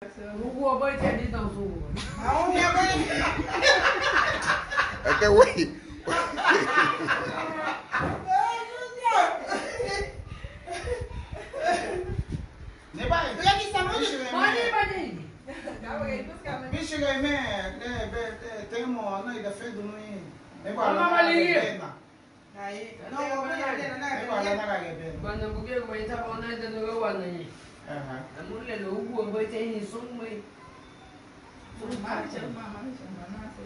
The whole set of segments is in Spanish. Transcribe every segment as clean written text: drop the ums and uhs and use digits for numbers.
我不天天当书。Este güey. Quando porque eu estava na ida do eu ali. A mulher do Hugo vai ter isso muito.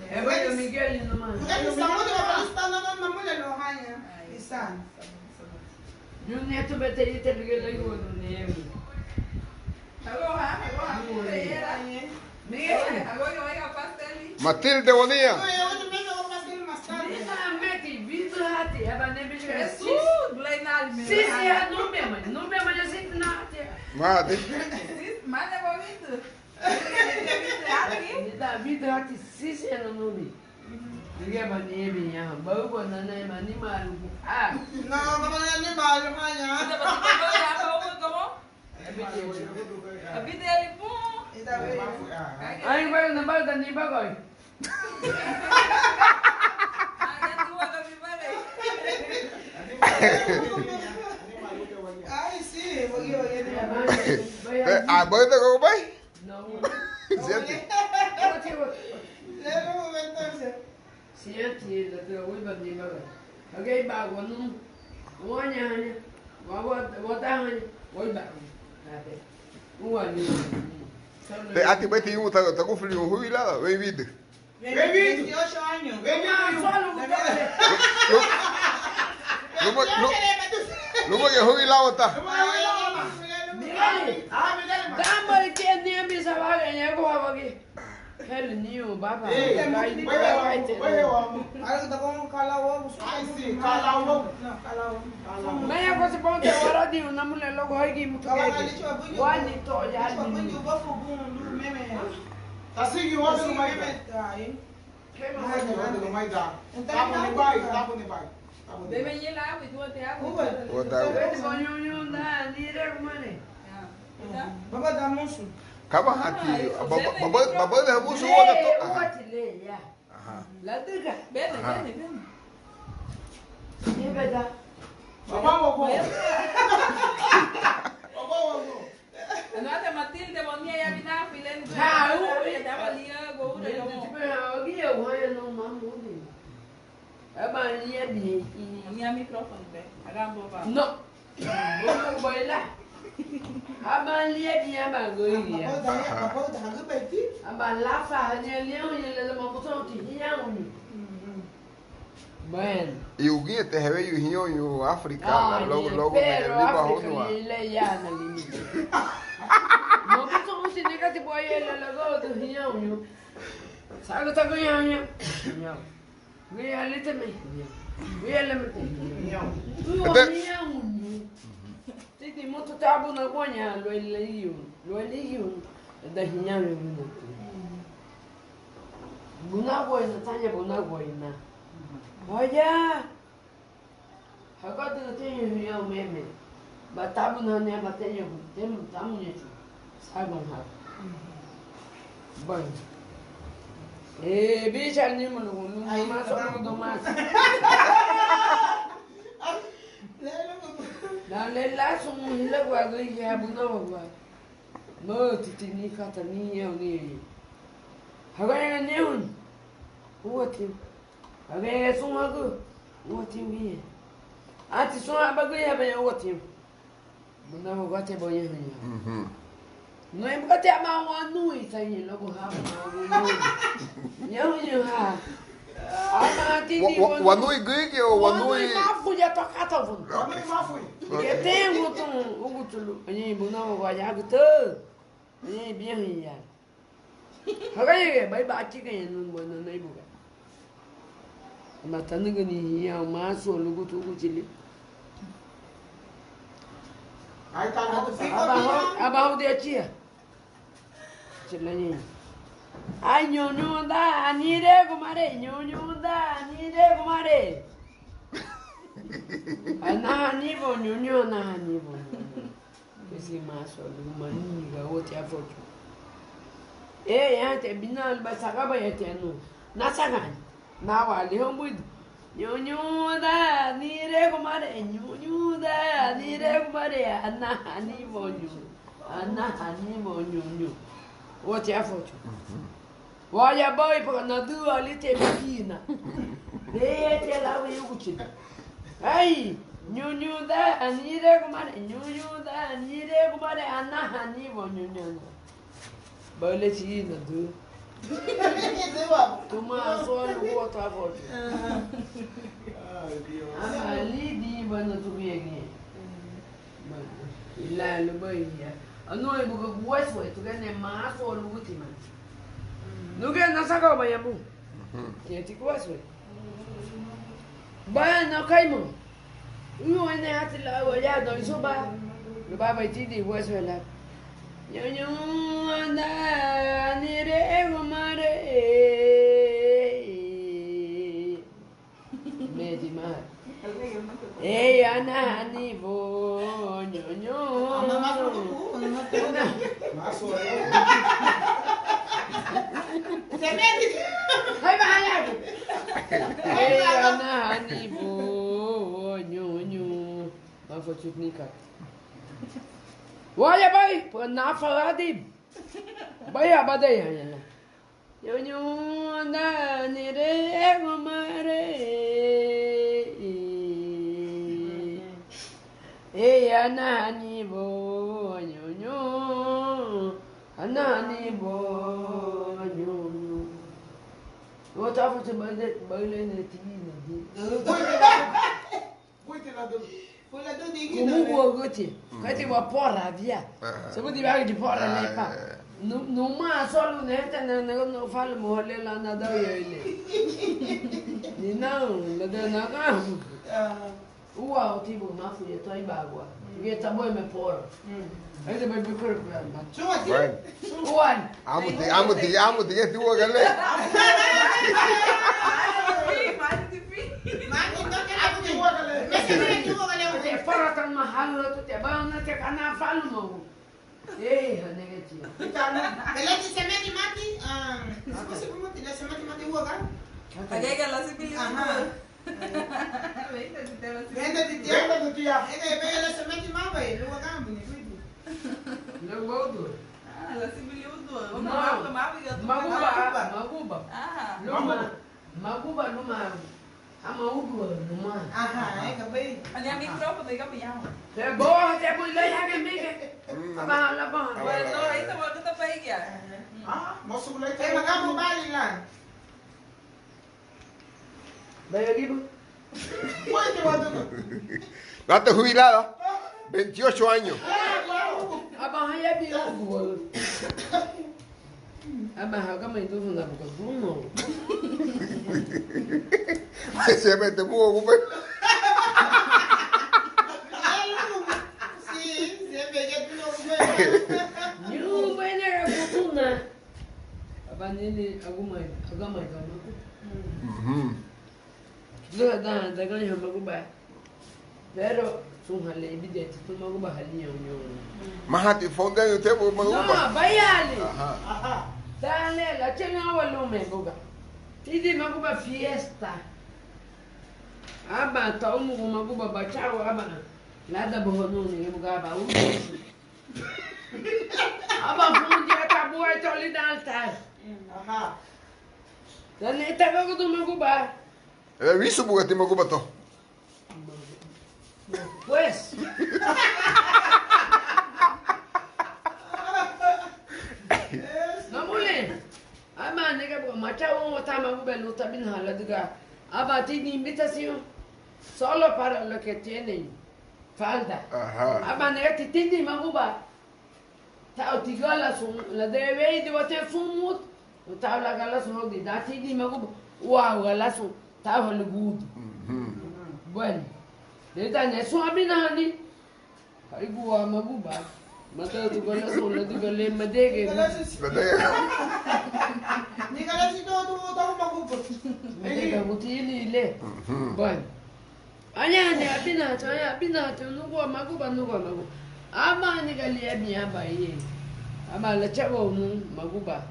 É vai o Miguel no mano. No neto bateria te liga aí o neve. Matilde, bom dia. Mate. Ai, vai na barca nem bagulho. Ah, ¿voy a comer? No. Siete. Siete, la que voy a decir ahora. Okay, ba, cuando no añade, voy back. A ti, vete, yo te con frío jubilado, ven, viste. 28 años. No me que jubilado está. Dama que nem bisa vaga ne ko abage. Hel niu baba. Maya ko se ponte ora di una mule logo hoigi mutu ke. Wani to ya ni. Tasigi watu kumaida. Tapo ni bai. Bebe yela abu tu te abu. Wete bonyo da ni re mane. Baba da musu. Kaba hati, baba da musu wala to. Watile ya. La diga. Bebe bebe. Ni beda. Baba wogo. Baba wogo. Anata Matilde bonia ya bina filen. Ha, ya valia go de lo. Ogi eu vai no mamu ni. Aba ni e bi. Minha microfone be. Agambo ba. No. Bono boila. Aba ni e bi aba go ya. Baba da hangu beti. Aba la fa ni leo ni le mo to ti ya uni. Bueno. E o guia te reveu em África, logo pero ali para África ele ya na limite. Não que tu se nega te boy ele logo do rio. Sabe tá ganhando. Não. Vem ali também. Vem ali também. Tem muito tabu na gonha, lo ele da rinha mesmo. Buna coisa, tanya buna coisa. Olha! Agora tu tem rio mesmo. Batabu na né bateria, tem tamu nisso. Sabe não? Bom. Bicha ni mo no mas do mas. Na le la so mo hila gwa go ya bu na gwa. Mo titini kata ni eu ni. Agora ni un. O ti. Agora so mo go. O ti bi. Ati so abago ya ba o ti. Bu na mo gwa te bo ye ni. Não é porque tem a uma noite aí, logo rápido. Não, ha. O anui gig ou o anui... Mafu já tocar tavun. Mafu. Que tem o gutulu. Aí, não vai já gutu. Aí, bem aí. Agora vai bater ganha no mundo nem buga. Matando gani ya maso lugu tu gutili. Aí tá lá. Abaixo de tia. Chilani. Ai, nhonho da, anire gumare, nhonho da, anire gumare. Anahani bo, nhonho anahani bo. Esse maço, o maninho, o outro é a foto. ya te binal ba sakaba ya te no. Na sagan. Na wali hombuid. Nyunyuda ni re kumare nyunyuda ni re kumare ana hani monyu. Ana hani monyu. What ya foto? Waya boy pa na du ali te bikina. Te la wi uchi. Ai nyunyuda ni re kumare nyunyuda ni re kumare ana hani monyu. Bale chi na du. Toma só no outra volta. Ali di bana tu biegi. Ila lo baia. Ano e buga buas foi tu gane ma so lo última. No que na saca ba yamu. Que ti buas foi. Ba na kaimo. Uno ene atila olha do iso ba. Lo ba vai ti di buas foi lá. Nyonyo anda ni re gumare me di ma ana ni bo nyonyo hai ba ya ana ni bo nyonyo ma fa chutnika. Olha, vai, na faladi. Vai abadei, olha. Eu na nire gomare. Anani bo, anani bo, What happened to Berlin? Comunque così, questi va porra via. Se vuoi dire di porra lei fa. Non ma solo niente non fa il molle la nada io. Di no, la donna ga. Wow, tipo ma fu to i bagua. Che sta voi me porra. E se vai per quello. Juan. Amo ti che tu vuoi che lei. Porra tan mahal tu te bang te kana falmo. Negative. Ela disse semeti mati, se como te disse semeti mati uga. Agora que ela se pediu. Venda de dia. Ela semeti mava, uga gambo, Não gosto. Ela se pediu do. Maguba. Maguba numa. Ama ugo numa. É acabei. Ali a microfone que apanhar. É boa, até mulher já que me. Lá bom. Bueno, aí tá bom, tá bem já. Mostra o leite. É magambo bali lá. Vai ali. Pode botar. ¿No estás jubilada? 28 años. Abang ya bi ugo. Abang ka mai tu na buka buno. Se mete muy ocupado. Sí, se ve que tú no ves. New banner buna. Abang ni agumai ka. Da kan ya maguba. Pero sung hale evidente tu maguba halinha unyo. Mahati fonda yo te No, vai ali. Ajá. Dale, la chenga walume buga. Tidi maguba fiesta. Aba ta umu maguba bachawa aba. Lada bohono ni buga ba u. Aba fundi acabou a toli dalta. Dan ita ko tu maguba. He visto porque te me ocupa todo. Pues. No mule. Ama nega buga machawa ta maguba luta bin hala diga. Aba tidi invitación solo para lo que tienen falta. Ajá. Aba nega tidi maguba. Ta otigala sun la debe de botar fumut. O ta la gala sun de da tidi maguba. Wow, gala sun ta hol good. Bueno. Deta ne sun abinani. Ai buwa maguba. Mata tu gala sun la tu gale madege. Ni kala si todo magupo. Madege mutili le. Bueno. Anya ne abina tu nugo maguba. Ama ni gali abi aba ye. Ama la chabo mu maguba.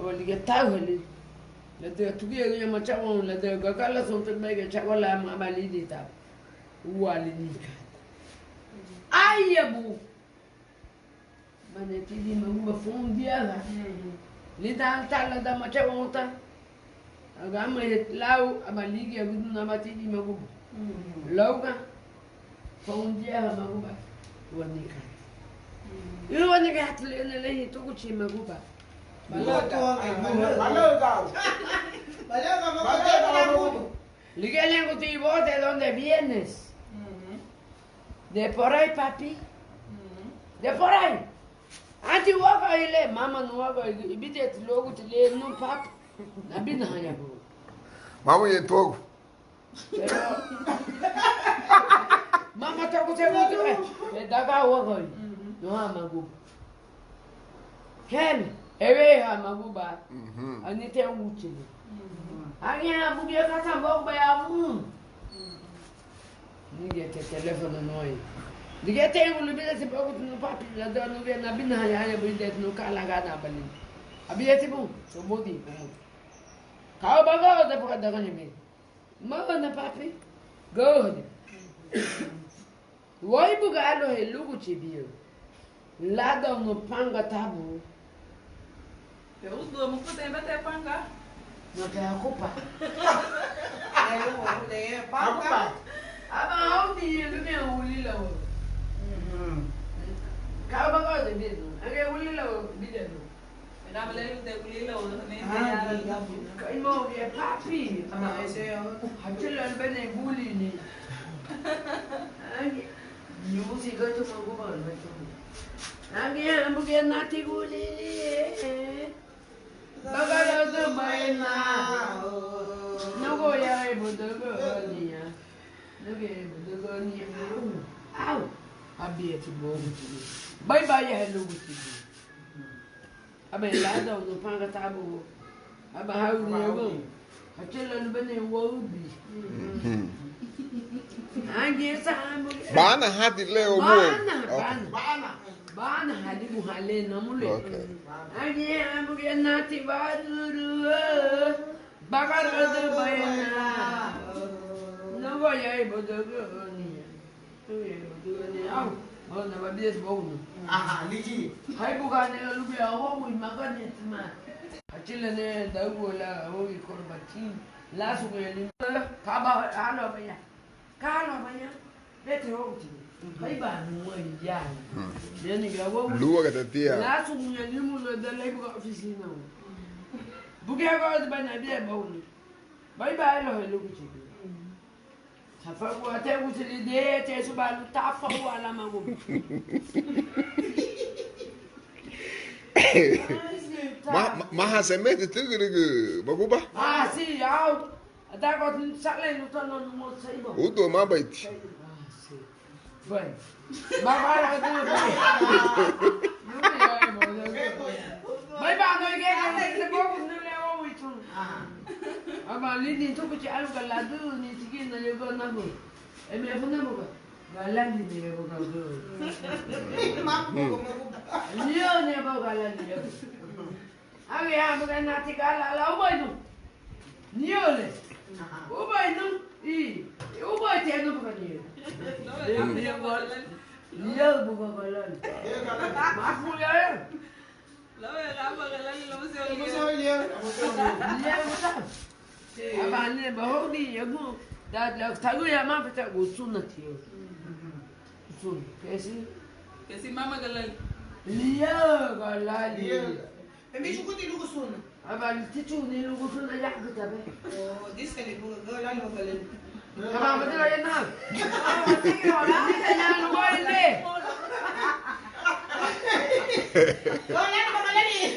O li ke tau heli. Le te tuki e ma chawa le te kakala son te mai ke chawa la ma li di ta. Ua li ni ka. Ai abu. Mane ti di ma uma fondia la. Li ta la da ma chawa ta. Aga ma he lau ama li ke abu na ma ti di ma ku. Lau ka. Fondia ma ku ba. Ua ni ka. Ua ni ka hatle le to ku chi ma ku ba. Ligelen con vos de dónde vienes. De por ahí, papi. De por ahí. Anti waka ile mama no waka ibite logo tile no pap. Na bina hanya bo. Mama ye togo. Mama ta ko se mo te. Daga waka. No ama go. Ken ewe ha maguba. Ani te uchi. Ani abu dia kata bau ba ya mu. Ni dia te telefono noi. Dia te ngulu bi se bau no papi la do no na bina ya bi de no kala ga na bali. Abi te bu so modi bu. Ka ba ga de pa daga ni mi. Ma na papi. Go. Wai bu ga lo he lugu chi bi. La do no panga tabu. Eu uso muito tempo até pangar. Não tem a culpa. Papa. Aba onde ele me ulila o. Acaba agora de mesmo. Ele ulila o bideno. Eu dava ele de colher o nem Kai mo é papi. Ah, esse é o. Aquele é bem bully ni. Ai. Música tu mago bom, vai tu. Nangi ambuke nati guli. Bagala do baina. Nogo ya ibudogo niya. Nogo ibudogo niya. Au. Abieti bogo. Bye bye ya hello guti. Abe lado no panga tabu. Aba hau ni yogo. Achela no bene wobi. Angi sa ambuke. Bana hadi leo mo. Bana hadi muhale namule. Angi ambuke nati baduru. Bagara do baina. Nogo ya ibudogo niya. Au, mana babes bau. Aha, ligi. Hai bukan lu be awo makan ni cuma. Acil ne dagu la awo korbatin. La su be ni ka ba halo ba ya. Ka halo ba ya. Bete ho ti. Hai ba nu ya. Dia ni ga wo. Lua ka tia. La su ni mu lo da lai buka oficina. Buke ga ba na be bau ni. Bye bye lo lu ku ti. Safagu até o de te subalu tapa wala mangu. Maha semente tigre baguba. Ah, sim, alto. Até agora não sabe, não tô no moço aí, bom. Udo mabaiti. Ah, sim. Vai. Bagara do vai. Vai ba no que se pouco não levou muito. Ah. Aba lini to kuchi alu galadu ni tigi na lego na bo. E me funa bo. Galandi ni lego ka do. Nio ne bo galandi lego. Agi ha mo na tigala la ubai no. Nio le. Ubai no. Ubai te no bo ni. Nio bo galandi. Ma fu ya. Lo veo la bagala lo se Olha. Aba ne ba hodi yagu da la tagu ya ma fita go sunnati yo. Sun kesi que se mama galal. liya galali. É mesmo quando ele usa suna. Aba titu ni lu sunna ya fita be. Oh, disse que ele usa lá no galera. Aba ma dira yana. Aba ni na lu go ile. Olha no galera.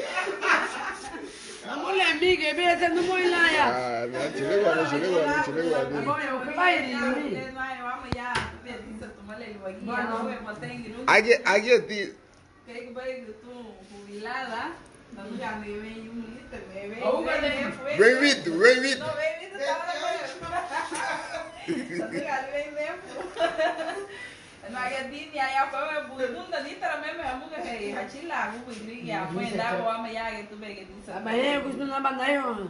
Amole amiga be ta no mo ila ya. Ah, na chilewa. Aba yo ke bai ni mi. Vai, vamos já. Ver se tu male lo aqui. Não é mas tem que Aye ti. que vai tu jubilada. Não já me vem um litro, me vem. Vem vitu. No, vem, tu tá lá. Não, vem mesmo. Magadini ya kwa bunda ni tara meme amuga he hachila mu bigri ya kwenda kwa ama ya tu bege disa. Aba yeye kusuna banayo.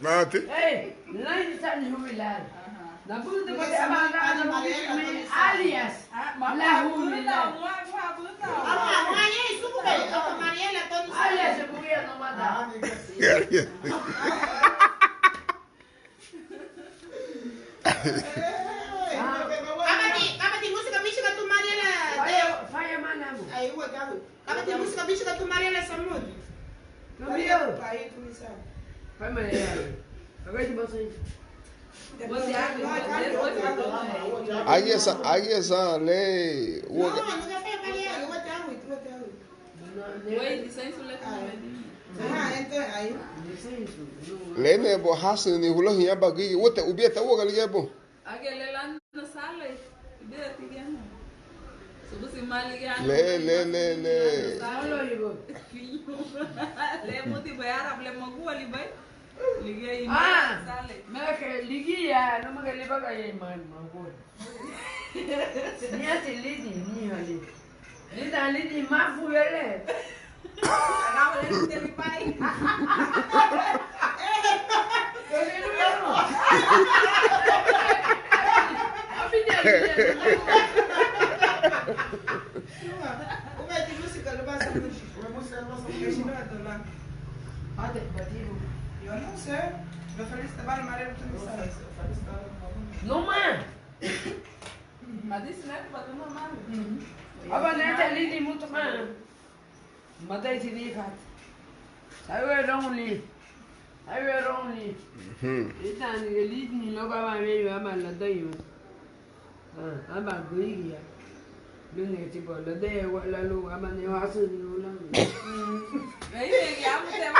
Mate. Eh, nani sana jubilado. Na bunda pode amar na alias. La humildade. Amanhã isso tudo bem. A Mariela todos. Alias se podia não mandar. Kama música bicha tu Mariela. Faya manamu. Aí o gago. Kama música bicha tu Mariela Samud. Não viu? Aí tu me sabe. Vai Mariela. Agora de vocês. Aí essa lei. Não, nunca foi Mariela. Eu vou te amo, tu vou te amo. Wei licença le Então aí. Lei ne bo hasen ni hula hiya bagi. Wote ubieta wo gali yebo. Aquele lá na sala, ideia tigana. Subusi mali ya. Le. Solo ibo. Le muti bayar able magu ali bay. Ligai Ah, sala. me que ligia, no me que le paga y man, ni hace lidi ni ali. Lida lidi más fuele. Acabo de te mi pai. Eu não sei. Eu falei que trabalho amarelo tu não sabe. Não man. Mas isso não é para tu normal. Aba neta lidi muito man. Matai sini kat. Saya wrongly. Ita ni lidi ni loka ba me ba ma la dai. Aba gui ya. Lune tipo la dai wa la lu aba ne wa su ni lu la. Aí vem a mulher.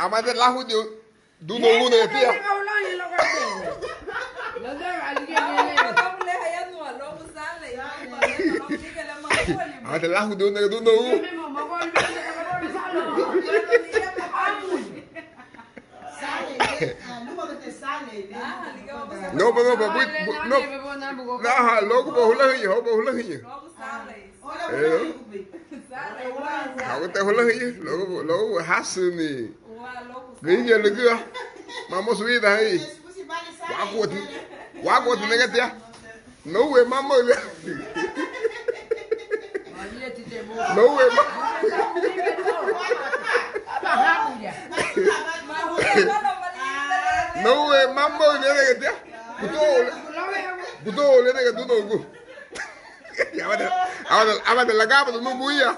Amade lahu do no luna pia. Amade lahu do no. No, logo bo hula hiya. Aku teh hula hiya. Logo hasuni. Gaya lega. Mama suida hai. Wago negatia. No way mama. No way mama. No way mama negatia. Betul nega tuh. Awak lagaba tu nubuia.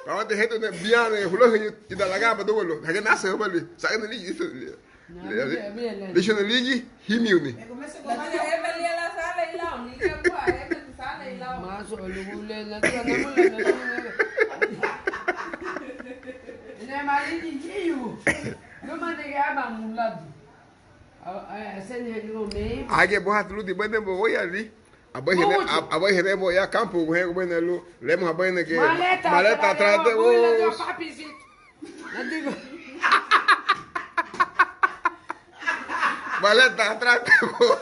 Awak teh itu ne biar hula hiya tidak lagaba tu bolu. Hagen nasa bolu. Saya ni itu. Deixa eu ligi himiuni. Masuk lule nanti ada mula. Ini mari di jiu. Cuma dia abang mulad. Sen hengo me. Age buat lu di bende bo ya li. Abai hene bo ya campo go hengo bende lu. Lemo abai ne ke maleta atrás de vos. Nanti Maleta atrás de vos.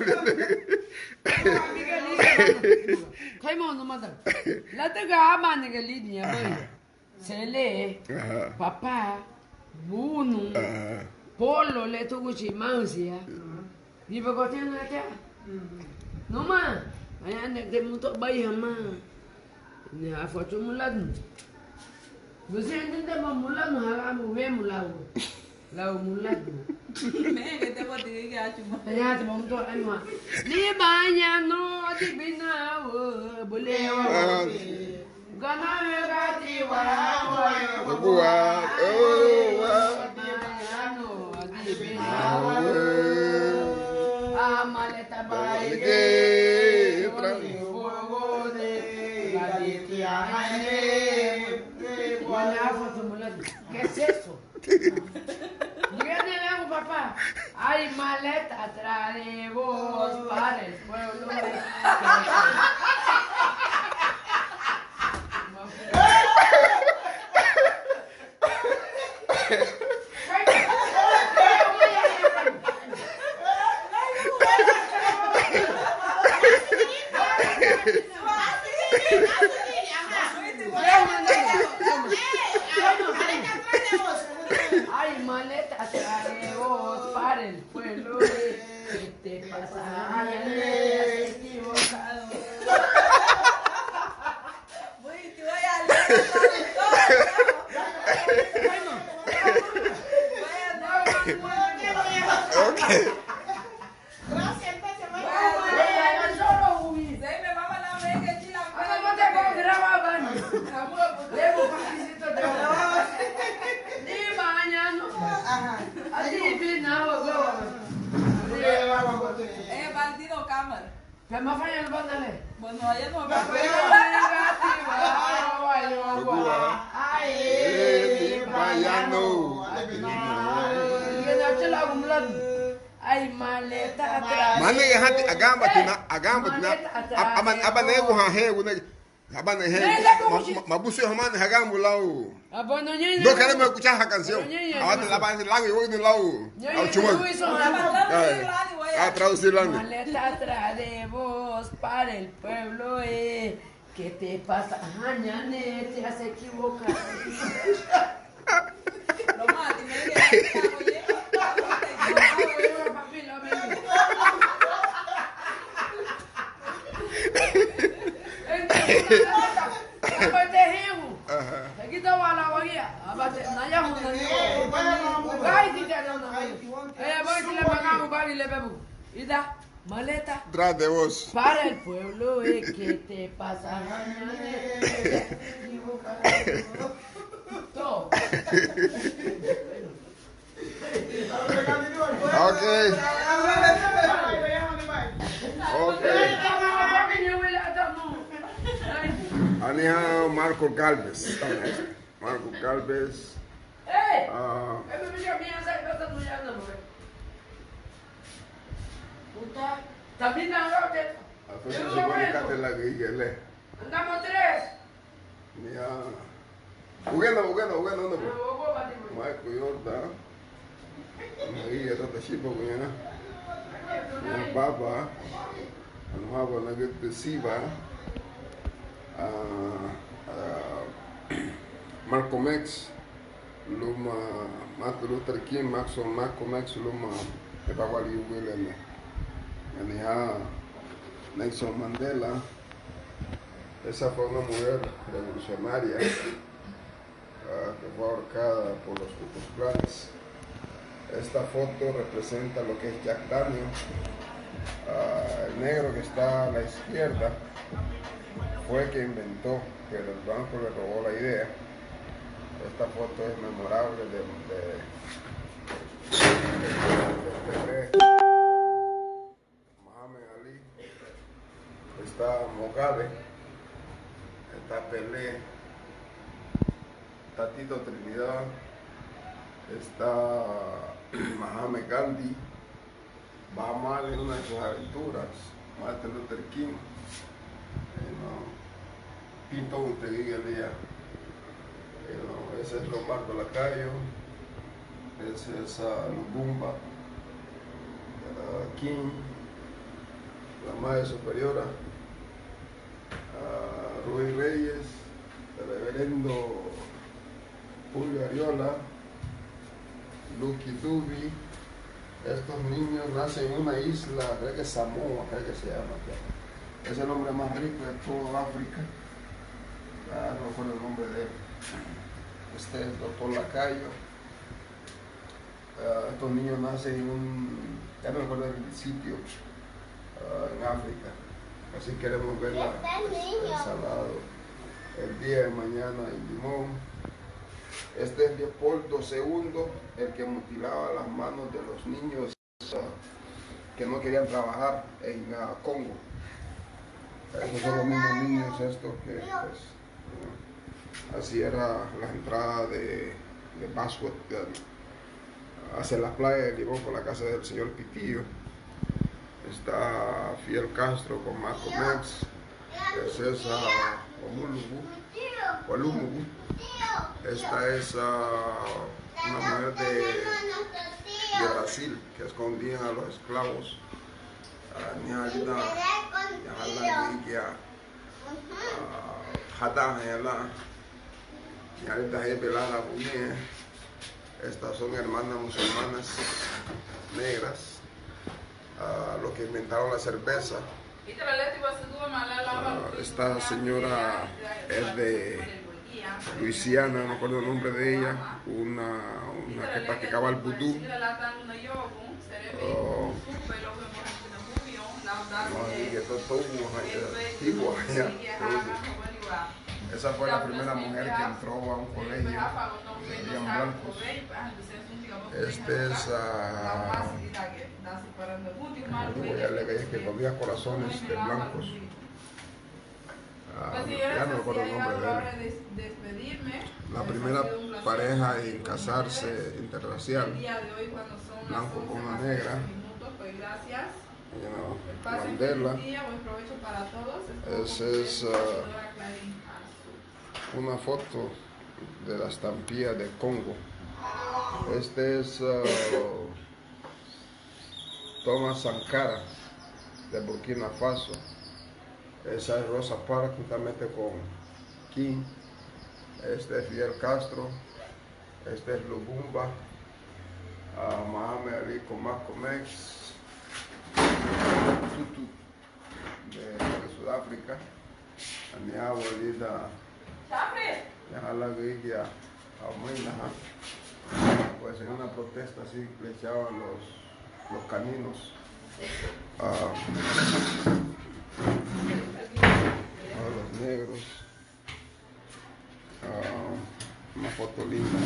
Kai mo no madam. La te ga ama ne ga li ni abai. Sele. Papa. Bunu. Polo le tu guci mausia. Di bagote na ta. No ma. Ay ane de muto bay hama. Ni afoto mulad. Gusi ande mo mulad no ha mo ve mulad. Lau mulad. Me que te voy a decir que ha hecho más. Ya te monto anwa. Ni banya no di bina boleh. Gana gati wa Buat. Amaleta baike ¿qué es eso? Díganle a mi papá, hay maleta trae vos para el pueblo de pueblo, ¿qué te pasa? Mañanero, has equivocado. Uy, te voy a leer todo. Ok. Gracias, entonces, Bueno, partido cámara. Bueno, ayer no me Ay, maleta atrás. Mana ya hati agamba tuna abane ko ha he wona abane he mabusu hamane hagambu lao. Abono nyenye. No queremos escuchar esa canción. Ahora la van a decir lago y voy de lao. Al chumón. A traducirla. Maleta atrás de vos para el pueblo, ¿qué te pasa? Mañana te has equivocado. lo más, dime que oye. Maleta Tras de vos. para el pueblo, ¿qué te pasa? Todo. Ok. Ok. Ania Marco Galvez. Marco Galvez. También andamos tres. Uganda, Marco Yorda. Maria Tata Shiba Guyana. Baba. And how about Nugget the Siva? Malcolm X. Luma Martin Luther King, Malcolm X, Luma Ebawali William. And Nelson Mandela. Esa fue una mujer revolucionaria que fue ahorcada por los Ku Klux Klans. Esta foto representa lo que es Jack Daniel. El negro que está a la izquierda fue el que inventó, pero el blanco le robó la idea. Esta foto es memorable de Muhammad Ali. Está Mugabe. Está Pelé, está Tito Trinidad, está Mahatma Gandhi, va mal en una de sus aventuras, Martin Luther King, Pinto Untegui el día, ese es Lombardo Lacayo, ese es Lubumba, King, la Madre Superiora, Ruy Reyes, el reverendo Julio Ariola, Lucky Duby. Estos niños nacen en una isla, creo que es Samoa, creo que se llama. Es el hombre más rico de toda África. No recuerdo el nombre de él. Este es el doctor Lacayo. Estos niños nacen en ya no recuerdo el sitio, en África. Así queremos ver el salado el día de mañana en Limón. Este es Leopoldo II, el que mutilaba las manos de los niños que no querían trabajar en Congo. Esos son los mismos niños estos que pues, así era la entrada de Baswat hacia la playa de Limón por la casa del señor Pitillo. Está Fidel Castro con Malcolm X, César Walumugu. Esta es una mujer de Brasil que escondían a los esclavos. Estas son hermanas musulmanas negras. que inventaron la cerveza. Esta señora es de Luisiana, no me acuerdo el nombre de ella, una que practicaba el vudú. Esa fue la primera mujer que entró a un colegio, habían blancos. Este es que comía corazones de blancos. Ya no recuerdo el nombre de él. La primera pareja en casarse interracial, blanco con una negra. Mandela. Esa es una foto de la estampilla de Congo. Este es Thomas Sankara de Burkina Faso. Esa es Rosa Parks juntamente con King. Este es Fidel Castro. Este es Lubumba. Muhammad Ali con Malcolm X. Tutu de Sudáfrica. A mi abuelita. Ya la guía a pues en una protesta así le echaban los caninos a los negros. Una foto linda.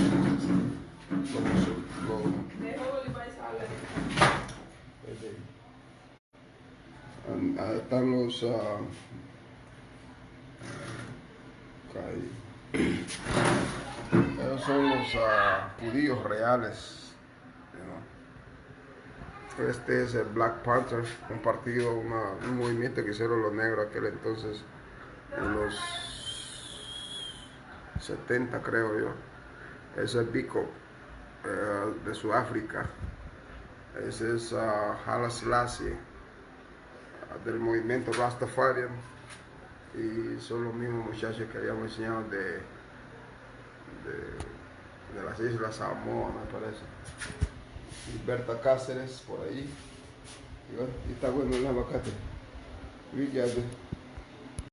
Están los esos son los judíos reales, you know. Este es el Black Panther, un partido, un movimiento que hicieron los negros aquel entonces, en los 70 creo yo. Ese es Biko de Sudáfrica. Ese es Haile Selassie del movimiento Rastafarian, y son los mismos muchachos que habíamos enseñado de las Islas Samoa, me parece. Y Berta Cáceres por ahí. Y está bueno el aguacate.